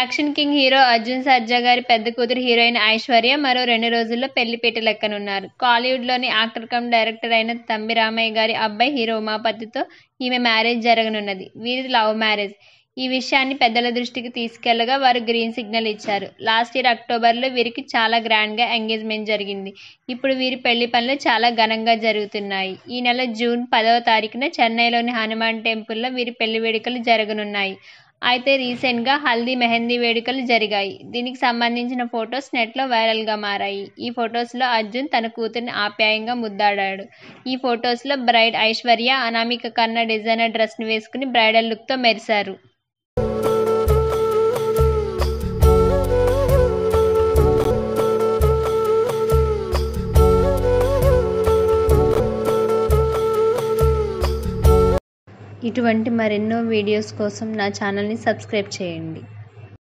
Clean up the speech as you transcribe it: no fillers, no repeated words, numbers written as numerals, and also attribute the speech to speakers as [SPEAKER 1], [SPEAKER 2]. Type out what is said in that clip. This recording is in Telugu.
[SPEAKER 1] Action king hero Arjun Sarja గారి పెద్ద కూతురు హీరోయిన్ ఐశ్వర్య మరో 2 రోజుల్లో పెళ్లిపీటలెక్కనున్నారు. కాలీవుడ్లోని యాక్టర్ కమ్ డైరెక్టర్ అయిన తంబి రామయ్య గారి అబ్బాయి హీరో ఉమాపతితో ఈమె మ్యారేజ్ జరగనున్నది. వీరిది లవ్ మ్యారేజ్. ఈ విషయాన్ని పెద్దల దృష్టికి తీసుకెళ్లగా వారు గ్రీన్ సిగ్నల్ ఇచ్చారు. లాస్ట్ ఇయర్ అక్టోబర్లో వీరికి చాలా గ్రాండ్గా ఎంగేజ్మెంట్ జరిగింది. ఇప్పుడు వీరి పెళ్లి పనులు చాలా ఘనంగా జరుగుతున్నాయి. ఈ నెల జూన్ 10వ తారీఖున చెన్నైలోని హనుమాన్ టెంపుల్లో వీరి పెళ్లి వేడుకలు జరగనున్నాయి. అయితే రీసెంట్గా హల్దీ మెహందీ వేడుకలు జరిగాయి. దీనికి సంబంధించిన ఫొటోస్ నెట్లో వైరల్గా మారాయి. ఈ ఫొటోస్లో అర్జున్ తన కూతురిని ఆప్యాయంగా ముద్దాడాడు. ఈ ఫొటోస్లో బ్రైడ్ ఐశ్వర్య అనామిక కన్నా డిజైనర్ డ్రెస్ను వేసుకుని బ్రైడల్ లుక్తో మెరిశారు. ఇటువంటి మరెన్నో వీడియోస్ కోసం నా ఛానల్ని సబ్స్క్రైబ్ చేయండి.